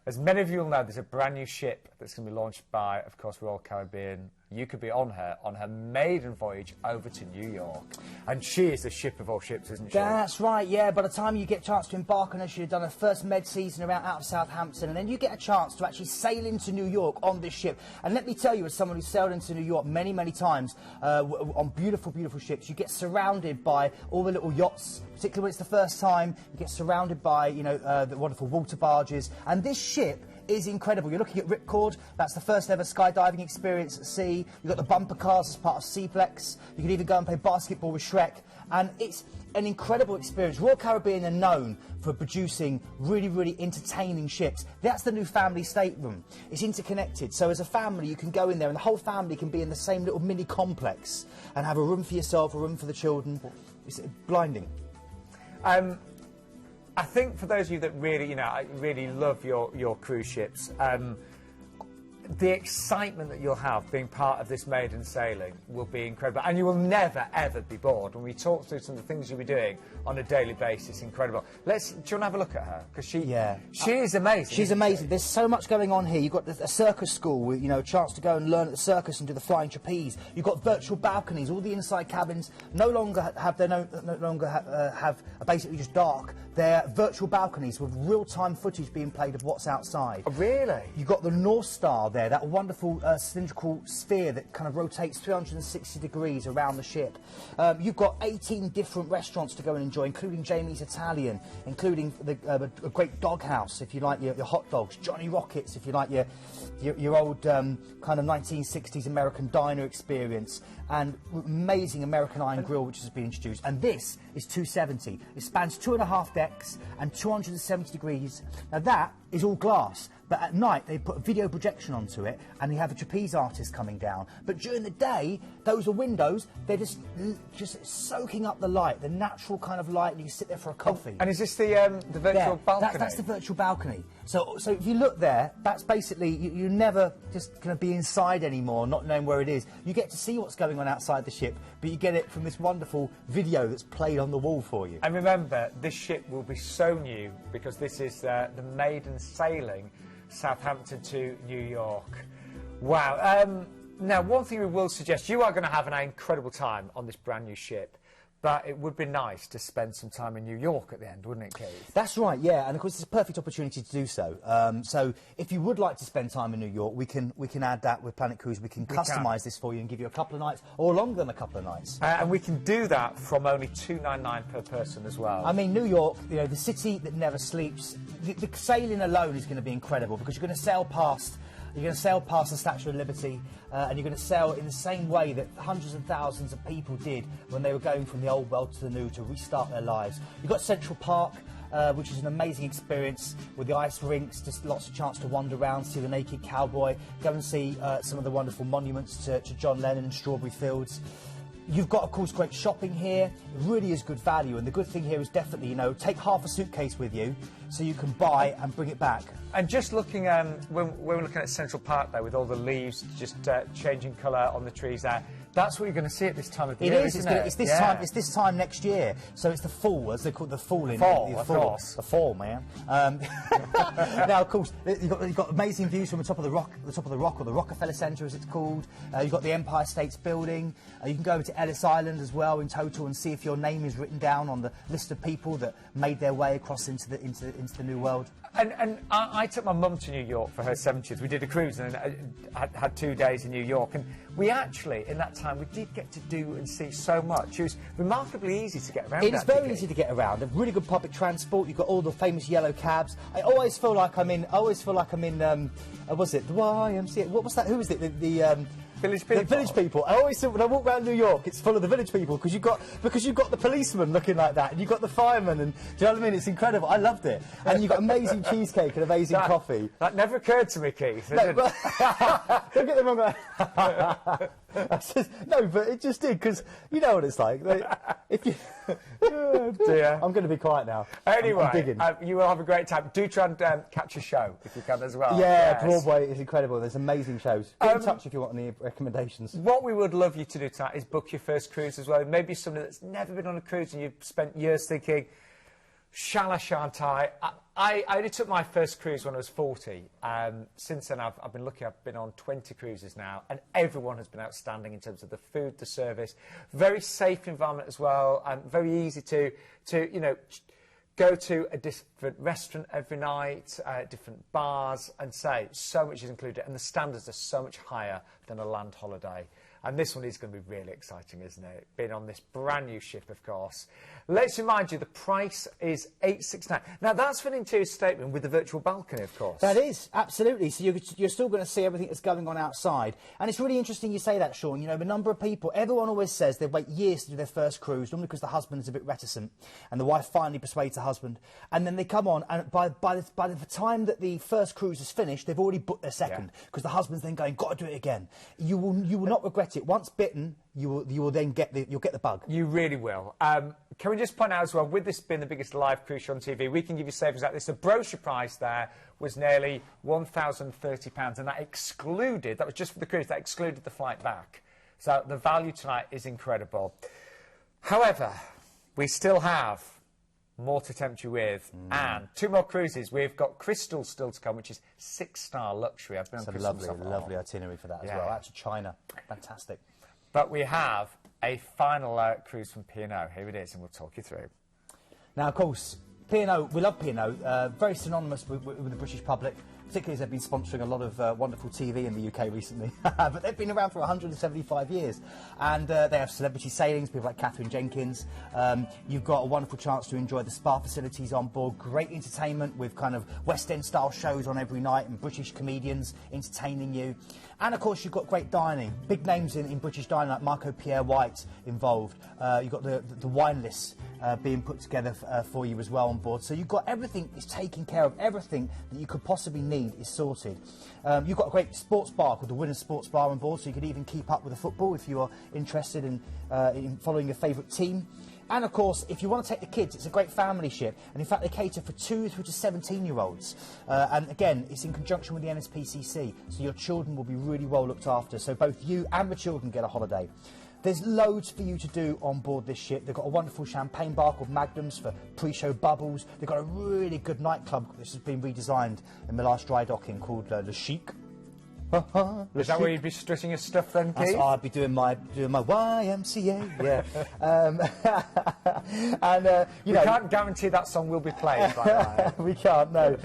as many of you will know, there's a brand new ship that's going to be launched by, of course, Royal Caribbean. You could be on her maiden voyage over to New York. And she is the ship of all ships, isn't she? That's right, yeah. By the time you get a chance to embark on her, she'd have done her first med season around out of Southampton, and then you get a chance to actually sail into New York on this ship. And let me tell you, as someone who's sailed into New York many, many times on beautiful, beautiful ships, you get surrounded by all the little yachts, particularly when it's the first time. You get surrounded by, you know, the wonderful water barges. And this ship is incredible. You're looking at Ripcord. That's the first ever skydiving experience at sea. You've got the bumper cars as part of Seaplex. You can even go and play basketball with Shrek. And it's an incredible experience. Royal Caribbean are known for producing really, really entertaining ships. That's the new family stateroom. It's interconnected. So as a family, you can go in there and the whole family can be in the same little mini complex and have a room for yourself, a room for the children. It's blinding. I think for those of you that really, you know, really love your cruise ships, the excitement that you'll have being part of this maiden sailing will be incredible, and you will never ever be bored. When we talk through some of the things you'll be doing on a daily basis, incredible. Do you want to have a look at her? Because she is amazing. She's amazing. There's so much going on here. You've got a circus school with, a chance to go and learn at the circus and do the flying trapeze. You've got virtual balconies. All the inside cabins no longer have basically just dark. They're virtual balconies with real-time footage being played of what's outside. Oh, really? You've got the North Star there, that wonderful cylindrical sphere that kind of rotates 360 degrees around the ship. You've got 18 different restaurants to go and enjoy, including Jamie's Italian, including a great doghouse if you like your hot dogs, Johnny Rockets if you like your old kind of 1960s American diner experience, and amazing American Iron Grill which has been introduced. And this is 270. It spans 2.5 decks and 270 degrees. Now that is all glass, but at night they put a video projection onto it and they have a trapeze artist coming down. But during the day, those are windows. They're just soaking up the light, the natural kind of light, and you can sit there for a coffee. And is this the virtual balcony? That's the virtual balcony. So if you look there, that's basically, you're never just going to be inside anymore, not knowing where it is. You get to see what's going on outside the ship, but you get it from this wonderful video that's played on the wall for you. And remember, this ship will be so new because this is the maiden sailing Southampton to New York. Wow. Now, one thing we will suggest, you are going to have an incredible time on this brand new ship, but it would be nice to spend some time in New York at the end, wouldn't it, Keith? That's right, yeah, and of course it's a perfect opportunity to do so. So if you would like to spend time in New York, we can add that with Planet Cruise. We can customise this for you and give you a couple of nights, or longer than a couple of nights. And we can do that from only $299 per person as well. I mean, New York, the city that never sleeps. The sailing alone is going to be incredible because you're going to sail past. You're going to sail past the Statue of Liberty, and you're going to sail in the same way that hundreds of thousands of people did when they were going from the old world to the new to restart their lives. You've got Central Park, which is an amazing experience with the ice rinks, just lots of chance to wander around, see the Naked Cowboy, go and see some of the wonderful monuments to John Lennon and Strawberry Fields. You've got, of course, great shopping here. It really is good value, and the good thing here is definitely, take half a suitcase with you so you can buy and bring it back. And just looking, when we're looking at Central Park there with all the leaves just changing colour on the trees there, that's what you're going to see at this time of the year, isn't it? It's this time next year. So it's the fall, as they call it, the fall in fall, the of course. The fall, man. Now, of course, you've got amazing views from the top of the rock, or the Rockefeller Center, as it's called. You've got the Empire States Building. You can go over to Ellis Island as well in total and see if your name is written down on the list of people that made their way across into the new world. And I took my mum to New York for her 70th. We did a cruise and had 2 days in New York. And we actually, in that time, we did get to do and see so much. It was remarkably easy to get around. It is very easy to get around. A really good public transport. You've got all the famous yellow cabs. I always feel like I'm in. Was it the YMCA? What was that? Who was it? The Village people. The village people. I always think when I walk around New York, it's full of the village people because you've got the policeman looking like that, and you've got the fireman, and do you know what I mean? It's incredible. I loved it, and you've got amazing cheesecake and amazing coffee. That never occurred to me, Keith. No, but, don't get the wrong way. No, but it just did because you know what it's like. If you, oh dear. I'm going to be quiet now. Anyway, you will have a great time. Do try and catch a show if you can as well. Yeah, yes. Broadway is incredible. There's amazing shows. Get in touch if you want any recommendations. What we would love you to do tonight is book your first cruise as well. Maybe somebody that's never been on a cruise and you've spent years thinking, shall I, shan't I? I only took my first cruise when I was 40. Since then, I've been lucky. I've been on 20 cruises now, and everyone has been outstanding in terms of the food, the service. Very safe environment as well, and very easy to go to a different restaurant every night, different bars, and say so much is included, and the standards are so much higher than a land holiday. And this one is going to be really exciting, isn't it? Being on this brand new ship, of course. Let's remind you, the price is $869. Now, that's for an interior statement with the virtual balcony, of course. That is, absolutely. So you're still going to see everything that's going on outside. And it's really interesting you say that, Sean. The number of people, everyone always says they wait years to do their first cruise, normally because the husband is a bit reticent, and the wife finally persuades the husband. And then they come on, and by the time that the first cruise is finished, they've already booked their second, because the husband's then going, got to do it again. You will not regret it. Once bitten, you'll get the bug. You really will. can we just point out as well, with this being the biggest live cruise show on TV, we can give you savings like this. The brochure price there was nearly £1,030, and that excluded, that was just for the cruise, that excluded the flight back. So the value tonight is incredible. However, we still have more to tempt you with, and 2 more cruises. We've got Crystal still to come, which is 6-star luxury. I've been on Crystal myself. Lovely itinerary for that as well. Out to China, fantastic. But we have a final cruise from P&O. Here it is, and we'll talk you through. Now, of course, P&O, we love P&O, very synonymous with the British public, particularly as they've been sponsoring a lot of wonderful TV in the UK recently. But they've been around for 175 years. And they have celebrity sailings, people like Catherine Jenkins. You've got a wonderful chance to enjoy the spa facilities on board. Great entertainment with kind of West End style shows on every night and British comedians entertaining you. And of course, you've got great dining. Big names in British dining like Marco Pierre White involved. You've got the wine list being put together for you as well on board. So you've got everything is taken care of. Everything that you could possibly need is sorted. You've got a great sports bar called the Winners Sports Bar on board, so you could even keep up with the football if you are interested in following your favourite team. And of course, if you want to take the kids, it's a great family ship. And in fact, they cater for 2 through to 17-year-olds. And again, it's in conjunction with the NSPCC, so your children will be really well looked after. So both you and the children get a holiday. There's loads for you to do on board this ship. They've got a wonderful champagne bar called Magnums for pre-show bubbles. They've got a really good nightclub which has been redesigned in the last dry docking called Le Chic. Is that where you'd be strutting your stuff then, Keith? I'd be doing my YMCA, yeah. And you know, can't guarantee that song will be played. By that. We can't, no.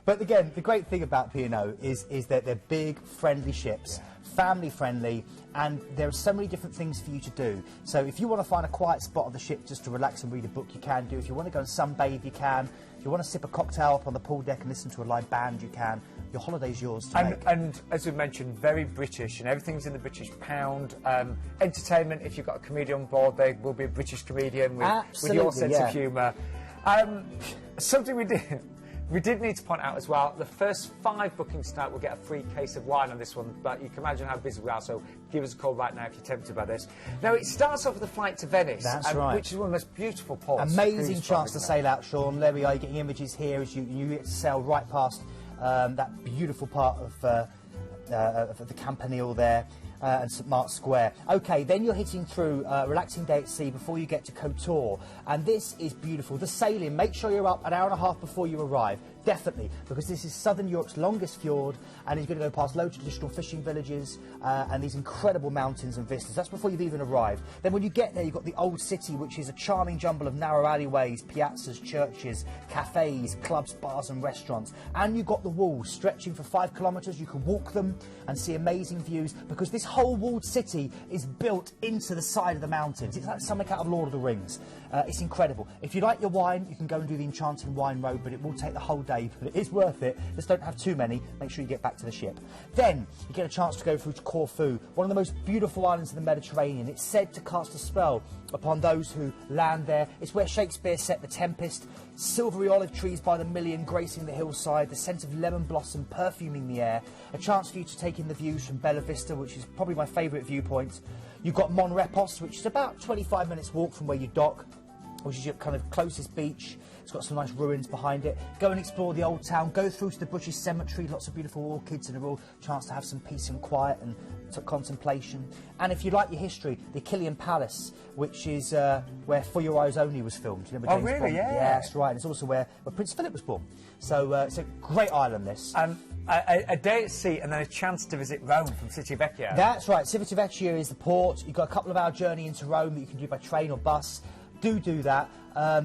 But again, the great thing about P&O is that they're big, friendly ships, family friendly, and there are so many different things for you to do. So if you want to find a quiet spot on the ship just to relax and read a book, you can do. If you want to go and sunbathe, you can. If you want to sip a cocktail up on the pool deck and listen to a live band, you can. Your holiday's yours to make. And as we mentioned, very British, and everything's in the British pound. Entertainment, if you've got a comedian on board, there will be a British comedian with your sense of humour. Something we did need to point out as well, the first 5 bookings tonight will get a free case of wine on this one, but you can imagine how busy we are, so give us a call right now if you're tempted by this. Now, it starts off with a flight to Venice, right. which is one of the most beautiful ports. Amazing chance to sail out, Sean. There we are, you're getting images here as you get to sail right past that beautiful part of the Campanile there. And St Mark's Square. OK, then you're hitting through a relaxing day at sea before you get to Kotor. And this is beautiful. The sailing, make sure you're up an hour and a half before you arrive. Definitely, because this is Southern Europe's longest fjord, and it's going to go past loads of traditional fishing villages and these incredible mountains and vistas. That's before you've even arrived. Then when you get there, you've got the old city, which is a charming jumble of narrow alleyways, piazzas, churches, cafes, clubs, bars and restaurants. And you've got the walls stretching for 5 kilometres. You can walk them and see amazing views, because this whole walled city is built into the side of the mountains. It's like something out of Lord of the Rings. It's incredible. If you like your wine, you can go and do the Enchanting Wine Road, but it will take the whole day, but it is worth it. Just don't have too many. Make sure you get back to the ship. Then you get a chance to go through to Corfu, one of the most beautiful islands in the Mediterranean. It's said to cast a spell upon those who land there. It's where Shakespeare set The Tempest. Silvery olive trees by the million gracing the hillside, the scent of lemon blossom perfuming the air. A chance for you to take in the views from Bella Vista, which is probably my favourite viewpoint. You've got Mon Repos, which is about 25 minutes walk from where you dock, which is your kind of closest beach. It's got some nice ruins behind it. Go and explore the old town. Go through to the British Cemetery. Lots of beautiful orchids and a real chance to have some peace and quiet and contemplation. And if you like your history, the Achillean Palace, which is where For Your Eyes Only was filmed. You remember James really? Bond? Yeah. Yeah, that's right. And it's also where Prince Philip was born. So it's a great island, this. A day at sea and then a chance to visit Rome from Civitavecchia. That's right. Civitavecchia is the port. You've got a couple of hour journey into Rome that you can do by train or bus. Do that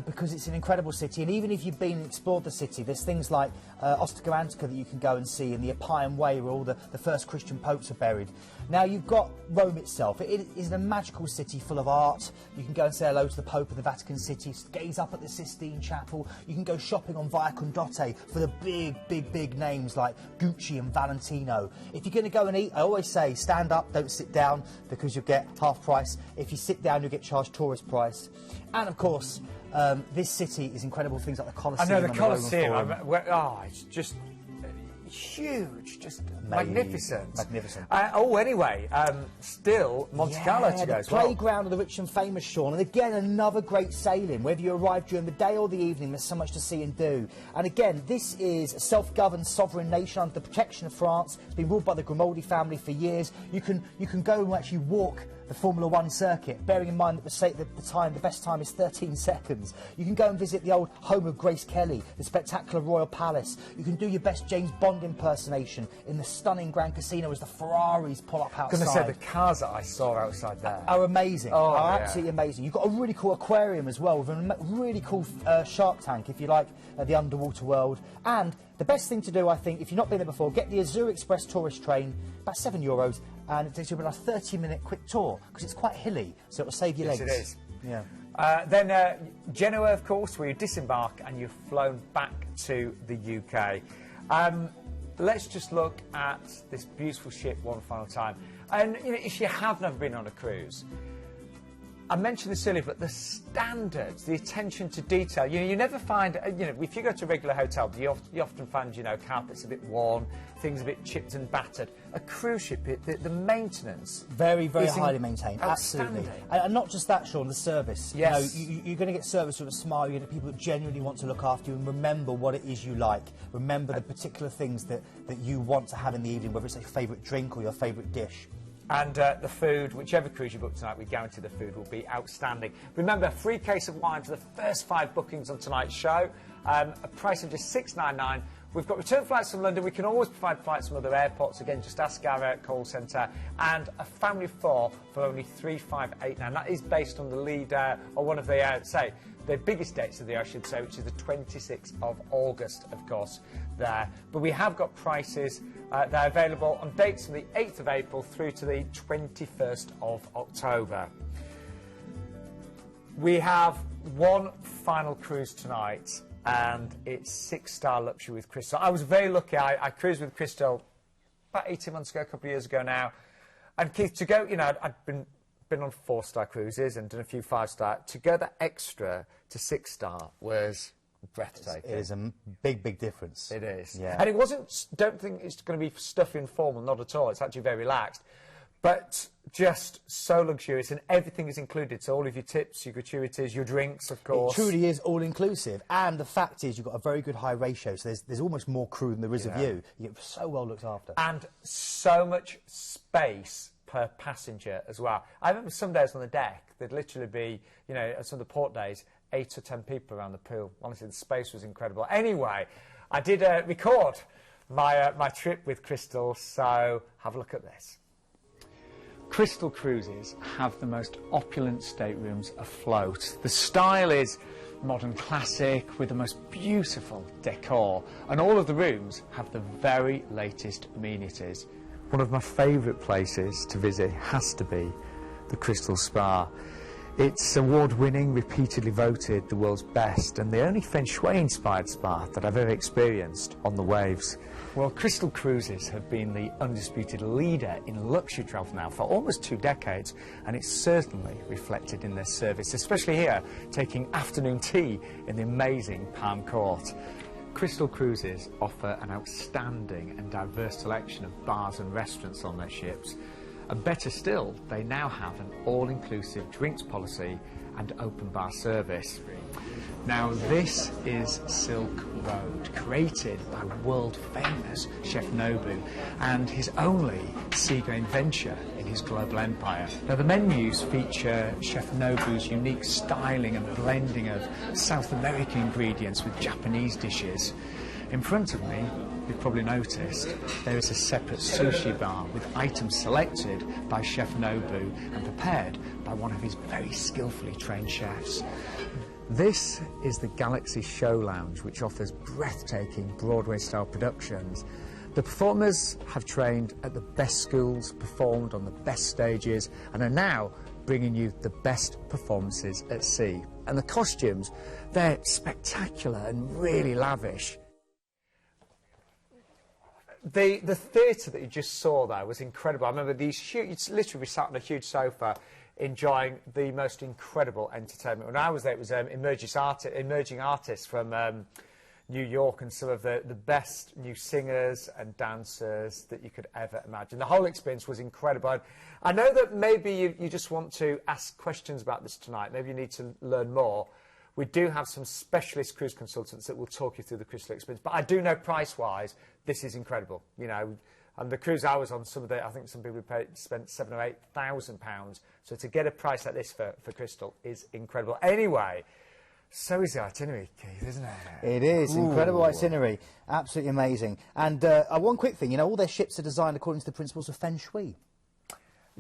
because it's an incredible city, and even if you've been and explored the city, there's things like Ostica Antica that you can go and see, and the Appian Way where all the first Christian popes are buried. Now you've got Rome itself. It is a magical city full of art. You can go and say hello to the Pope of the Vatican City, gaze up at the Sistine Chapel. You can go shopping on Via Condotte for the big names like Gucci and Valentino. If you're going to go and eat, I always say stand up, don't sit down, because you'll get half price. If you sit down, you'll get charged tourist price. And of course, this city is incredible. Things like the Colosseum. I know, the and Colosseum. The Roman Forum. It's just... huge, just Amazing. magnificent. Magnificent. Anyway, still Monte Carlo to go the as well. playground of the rich and famous, Sean. And again, another great sailing. Whether you arrive during the day or the evening, there's so much to see and do. And again, this is a self-governed sovereign nation under the protection of France. It's been ruled by the Grimaldi family for years. You can go and actually walk the Formula One circuit, bearing in mind that the best time is 13 seconds. You can go and visit the old home of Grace Kelly, the spectacular Royal Palace. You can do your best James Bond impersonation in the stunning Grand Casino as the Ferraris pull up outside. I'm going to say the cars that I saw outside there are amazing. Oh, are yeah. absolutely amazing. You've got a really cool aquarium as well, with a really cool shark tank, if you like, the underwater world. And the best thing to do, I think, if you've not been there before, get the Azure Express tourist train, about €7, and it takes you about a 30-minute quick tour, because it's quite hilly, so it'll save your legs. Yes, it is. Yeah. Then Genoa, of course, where you disembark and you've flown back to the UK. Let's just look at this beautiful ship one final time. And you know, if you have never been on a cruise, I mentioned this earlier, but the standards, the attention to detail, you never find, if you go to a regular hotel, you often find, carpets a bit worn, things a bit chipped and battered. A cruise ship, the maintenance... Very, very highly maintained, outstanding. absolutely. And not just that, Sean, the service. Yes. You're going to get service with a smile, you're going to get people that genuinely want to look after you and remember what it is you like. Remember the particular things that you want to have in the evening, whether it's your favourite drink or your favourite dish. And the food, whichever cruise you book tonight, we guarantee the food will be outstanding. Remember, free case of wine for the first 5 bookings on tonight's show. A price of just $6.99. We've got return flights from London. We can always provide flights from other airports. Again, just ask our call centre. And a family of 4 for only $3,589. That is based on the lead, or one of the, the biggest dates of the year, I should say, which is the 26th of August, of course, there. But we have got prices. They're available on dates from the 8th of April through to the 21st of October. We have one final cruise tonight, and it's 6-star luxury with Crystal. I was very lucky. I cruised with Crystal about 18 months ago, a couple of years ago now. And Keith, to go, I'd been on 4-star cruises and done a few 5-star. To go that extra to 6-star was breathtaking. It is a big, big difference. It is. Yeah. And it wasn't, don't think it's going to be stuffy and formal, not at all. It's actually very relaxed. But just so luxurious, and everything is included. So all of your tips, your gratuities, your drinks, of course. It truly is all-inclusive. And the fact is, you've got a very good high ratio, so there's almost more crew than there is of you. You get so well looked after. And so much space per passenger as well. I remember some days on the deck, there'd literally be, some of the port days, 8 or 10 people around the pool. Honestly, the space was incredible. Anyway, I did record my trip with Crystal, so have a look at this. Crystal Cruises have the most opulent staterooms afloat. The style is modern classic with the most beautiful decor, and all of the rooms have the very latest amenities. One of my favourite places to visit has to be the Crystal Spa. It's award-winning, repeatedly voted the world's best, and the only Feng Shui-inspired spa that I've ever experienced on the waves. Well, Crystal Cruises have been the undisputed leader in luxury travel now for almost 2 decades, and it's certainly reflected in their service, especially here, taking afternoon tea in the amazing Palm Court. Crystal Cruises offer an outstanding and diverse selection of bars and restaurants on their ships. And better still, they now have an all-inclusive drinks policy and open bar service. Now this is Silk Road, created by world-famous Chef Nobu and his only seagoing venture in his global empire. Now the menus feature Chef Nobu's unique styling and blending of South American ingredients with Japanese dishes. In front of me, you've probably noticed, there is a separate sushi bar with items selected by Chef Nobu and prepared by one of his very skillfully trained chefs. This is the Galaxy Show Lounge, which offers breathtaking Broadway-style productions. The performers have trained at the best schools, performed on the best stages, and are now bringing you the best performances at sea. And the costumes, they're spectacular and really lavish. The theatre that you just saw there was incredible. I remember these huge, literally sat on a huge sofa enjoying the most incredible entertainment. When I was there, it was emerging artists from New York and some of the best new singers and dancers that you could ever imagine. The whole experience was incredible. I know that maybe you just want to ask questions about this tonight. Maybe you need to learn more. We do have some specialist cruise consultants that will talk you through the Crystal experience. But I do know price-wise, this is incredible. You know, and the cruise I was on, I think some people spent £7,000 or £8,000. So to get a price like this for Crystal is incredible. Anyway, so is the itinerary, Keith, isn't it? It is. Incredible itinerary. Absolutely amazing. And one quick thing, you know, all their ships are designed according to the principles of Feng Shui.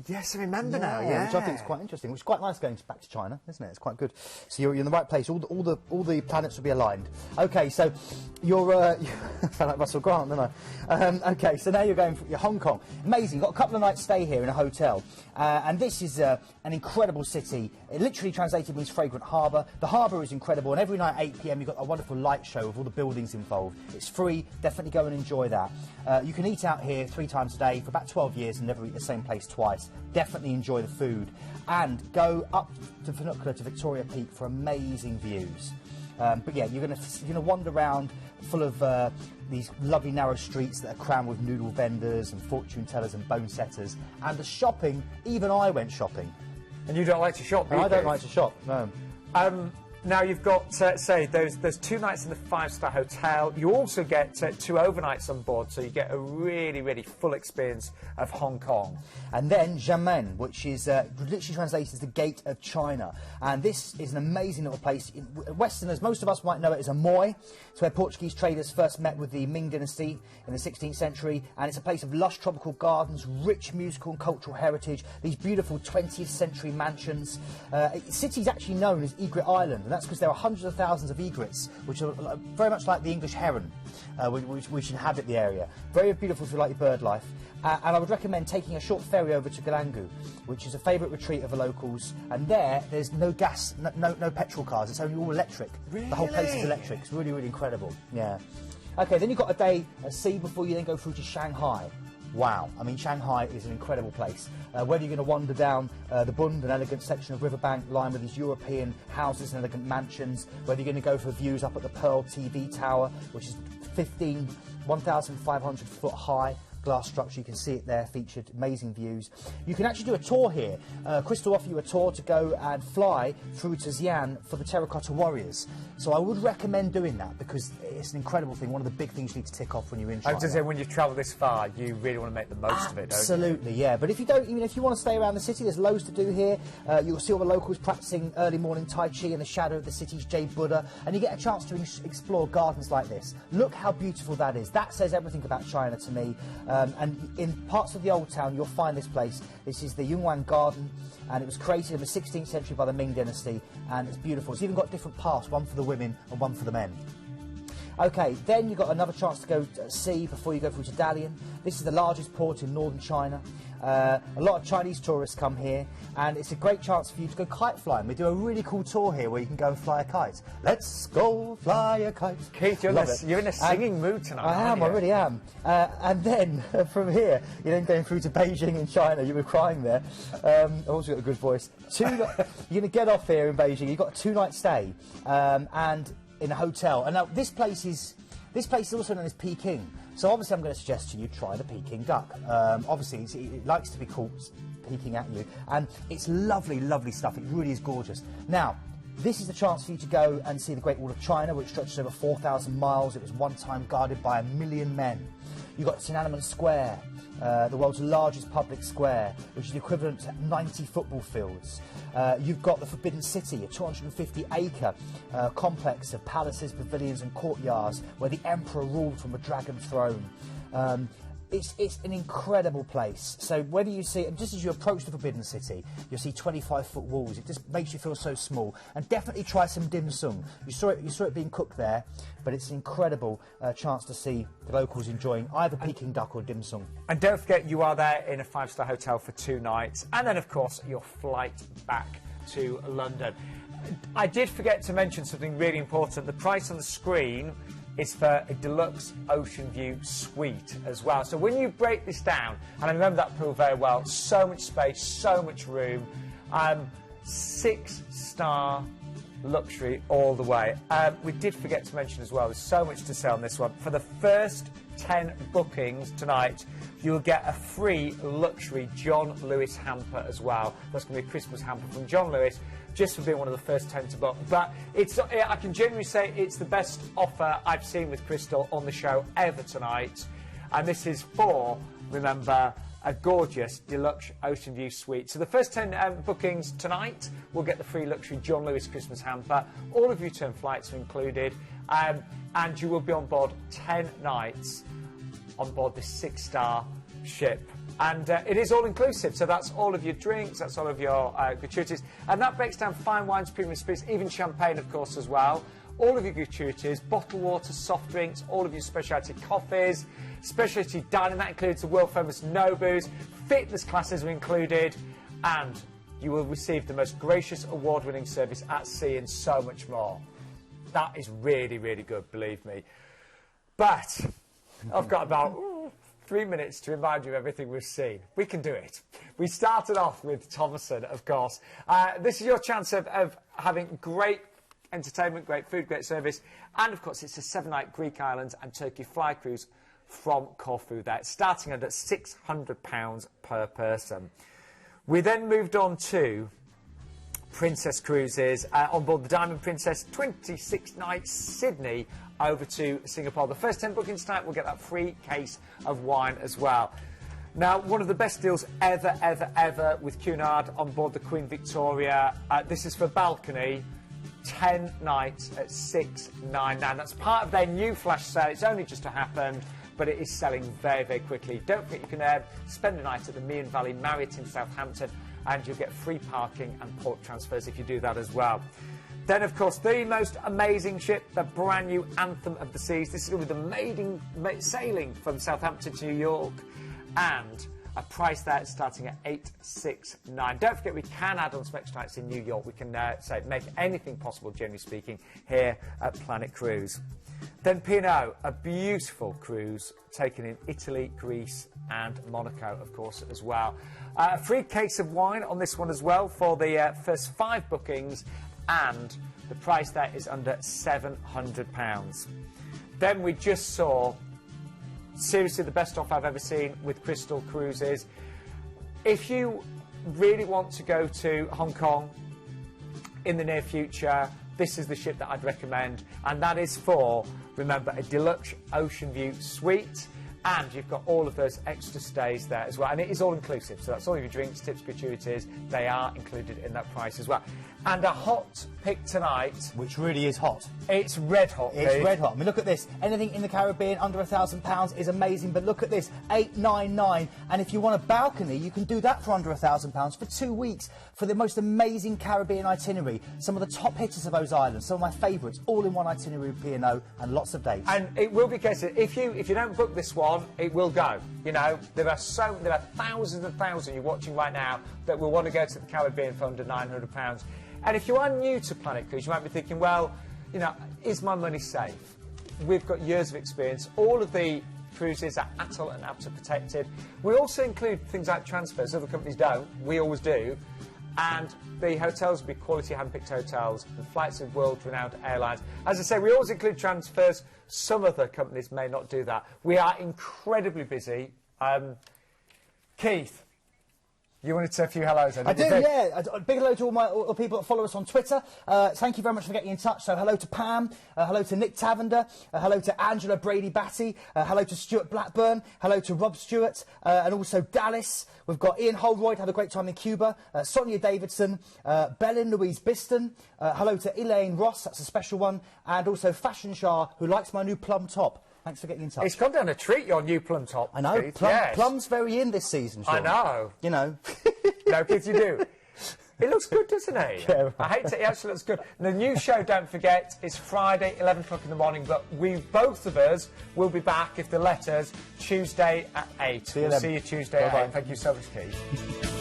Yes, I remember now, yeah. Which I think is quite interesting, which is quite nice going back to China, isn't it? It's quite good. So you're in the right place. All the planets will be aligned. Okay, so you're you sound like Russell Grant, don't I? Okay, so now you're going for Hong Kong. Amazing. You've got a couple of nights stay here in a hotel. And this is an incredible city. It literally translated means fragrant harbour. The harbour is incredible, and every night at 8 p.m. you've got a wonderful light show of all the buildings involved. It's free. Definitely go and enjoy that. You can eat out here 3 times a day for about 12 years and never eat the same place twice. Definitely enjoy the food and go up to Funicular to Victoria Peak for amazing views. But yeah, you're gonna wander around full of these lovely narrow streets that are crammed with noodle vendors and fortune tellers and bone setters. And the shopping, even I went shopping. And you don't like to shop, do you? I don't like to shop, no. Now you've got, say, there's 2 nights in the 5-star hotel. You also get 2 overnights on board, so you get a really, really full experience of Hong Kong. And then Xiamen, which is literally translated as the Gate of China. And this is an amazing little place. Westerners, most of us might know it as Amoy. It's where Portuguese traders first met with the Ming Dynasty in the 16th century. And it's a place of lush tropical gardens, rich musical and cultural heritage, these beautiful 20th century mansions. The city's actually known as Egret Island. And that's because there are hundreds of thousands of egrets, which are very much like the English heron, which inhabit the area. Very beautiful if you like your bird life. And I would recommend taking a short ferry over to Galangu, which is a favourite retreat of the locals. And there's no gas, no petrol cars. It's only all electric. Really? The whole place is electric. It's really, really incredible. Yeah. Okay, then you've got a day at sea before you then go through to Shanghai. Wow, I mean, Shanghai is an incredible place. Whether you're going to wander down the Bund, an elegant section of riverbank lined with these European houses and elegant mansions, whether you're going to go for views up at the Pearl TV Tower, which is 1,500 foot high, glass structure, you can see it there featured, amazing views. You can actually do a tour here. Crystal offer you a tour to go and fly through to Xi'an for the Terracotta Warriors. So I would recommend doing that because it's an incredible thing, one of the big things you need to tick off when you're in China. I was just saying, when you travel this far, you really want to make the most of it, don't you? Absolutely, yeah. But if you don't, even if you want to stay around the city, there's loads to do here. You'll see all the locals practicing early morning Tai Chi in the shadow of the city's Jade Buddha, and you get a chance to explore gardens like this. Look how beautiful that is. That says everything about China to me. And in parts of the old town, you'll find this place. This is the Yunwan Garden, and it was created in the 16th century by the Ming Dynasty, and it's beautiful. It's even got different paths, one for the women and one for the men. Okay, then you've got another chance to go to sea before you go through to Dalian. This is the largest port in northern China. A lot of Chinese tourists come here, and it's a great chance for you to go kite flying. We do a really cool tour here where you can go and fly a kite. Let's go fly a kite. Keith, you're in a singing mood tonight. I am, I really am. And then from here, you're then going through to Beijing in China. You were crying there. I've also got a good voice. You're going to get off here in Beijing. You've got a 2-night stay and in a hotel. And now this place is also known as Peking. So obviously I'm going to suggest to you try the Peking duck. Obviously it likes to be caught peeking at you, and it's lovely, lovely stuff. It really is gorgeous. Now, this is the chance for you to go and see the Great Wall of China, which stretches over 4,000 miles. It was one time guarded by 1 million men. You've got Tiananmen Square, the world's largest public square, which is the equivalent to 90 football fields. You've got the Forbidden City, a 250-acre complex of palaces, pavilions and courtyards where the emperor ruled from a dragon throne. It's an incredible place. So whether you see, and just as you approach the Forbidden City, you'll see 25-foot walls. It just makes you feel so small. And definitely try some dim sum. You saw it being cooked there, but it's an incredible chance to see the locals enjoying either Peking duck or dim sum. And don't forget, you are there in a 5-star hotel for 2 nights, and then of course your flight back to London. I did forget to mention something really important. The price on the screen is for a deluxe ocean view suite as well. So when you break this down, and I remember that pool very well, so much space, so much room, 6-star luxury all the way. We did forget to mention as well, there's so much to say on this one. For the first 10 bookings tonight, you'll get a free luxury John Lewis hamper as well. That's going to be a Christmas hamper from John Lewis, just for being one of the first 10 to book. But it's, I can genuinely say it's the best offer I've seen with Crystal on the show ever tonight. And this is for, remember, a gorgeous deluxe ocean view suite. So the first 10 bookings tonight will get the free luxury John Lewis Christmas hamper. All of your return flights are included, and you will be on board 10 nights on board this 6-star ship. And it is all inclusive, so that's all of your drinks, that's all of your gratuities, and that breaks down fine wines, premium spirits, even champagne, of course, as well. All of your gratuities, bottled water, soft drinks, all of your specialty coffees, specialty dining, that includes the world famous Nobus, fitness classes are included, and you will receive the most gracious award-winning service at sea and so much more. That is really, really good, believe me. But I've got about 3 minutes to remind you of everything we've seen. We can do it. We started off with Thomason, of course. This is your chance of having great entertainment, great food, great service, and of course it's a 7-night Greek islands and Turkey fly cruise from Corfu there, starting at £600 per person. We then moved on to Princess Cruises on board the Diamond Princess, 26 nights Sydney over to Singapore. The first 10 bookings tonight will get that free case of wine as well. Now, one of the best deals ever with Cunard on board the Queen Victoria. This is for balcony. 10 nights at $699. That's part of their new flash sale. It's only just happened, but it is selling very, very quickly. Don't forget you can spend the night at the Meon Valley Marriott in Southampton, and you'll get free parking and port transfers if you do that as well. Then, of course, the most amazing ship, the brand new Anthem of the Seas. This is with the maiden sailing from Southampton to New York, and a price there starting at $869. Don't forget, we can add on some extra nights in New York. We can make anything possible, generally speaking, here at Planet Cruise. Then P&O, a beautiful cruise taken in Italy, Greece, and Monaco, of course, as well. A free case of wine on this one as well for the first 5 bookings, and the price there is under £700. Then we just saw, seriously, the best offer I've ever seen with Crystal Cruises. If you really want to go to Hong Kong in the near future, this is the ship that I'd recommend, and that is for, remember, a deluxe ocean view suite, and you've got all of those extra stays there as well, and it is all inclusive, so that's all of your drinks, tips, gratuities, they are included in that price as well. And a hot pick tonight, Which really is hot. it's red hot. It's Dave. red hot. I mean, look at this. Anything in the Caribbean under £1,000 is amazing, but look at this, $899. And if you want a balcony, you can do that for under £1,000 for 2 weeks for the most amazing Caribbean itinerary. Some of the top hitters of those islands, some of my favourites, all in one itinerary with P&O and lots of dates. And it will be a case of, if you don't book this one, it will go. You know, there are thousands and thousands you're watching right now that will want to go to the Caribbean for under £900. And if you are new to Planet Cruise, you might be thinking, well, you know, is my money safe? We've got years of experience. All of the cruises are ATOL and APTA protected. We also include things like transfers. Other companies don't. We always do. And the hotels will be quality hand-picked hotels and flights of world-renowned airlines. As I say, we always include transfers. Some other companies may not do that. We are incredibly busy. Keith, you wanted to say a few hellos? I do, yeah. A big hello to all the people that follow us on Twitter. Thank you very much for getting in touch. So hello to Pam, hello to Nick Tavender, hello to Angela Brady-Batty, hello to Stuart Blackburn, hello to Rob Stewart, and also Dallas. We've got Ian Holroyd, had a great time in Cuba, Sonia Davidson, Bellin Louise Biston, hello to Elaine Ross, that's a special one, and also Fashion Shah, who likes my new plum top. Thanks for getting in touch. It's gone down a treat, your new plum top. I know, Keith. Yes. plum's very in this season, Sean. I know. You know. No, Keith, you do. It looks good, doesn't it? Yeah, right. I hate to, it actually looks good. The new show, don't forget, is Friday, 11 o'clock in the morning, but both of us will be back, if the letters, Tuesday at 8. We'll see you Tuesday at 8. Thank you so much, Keith.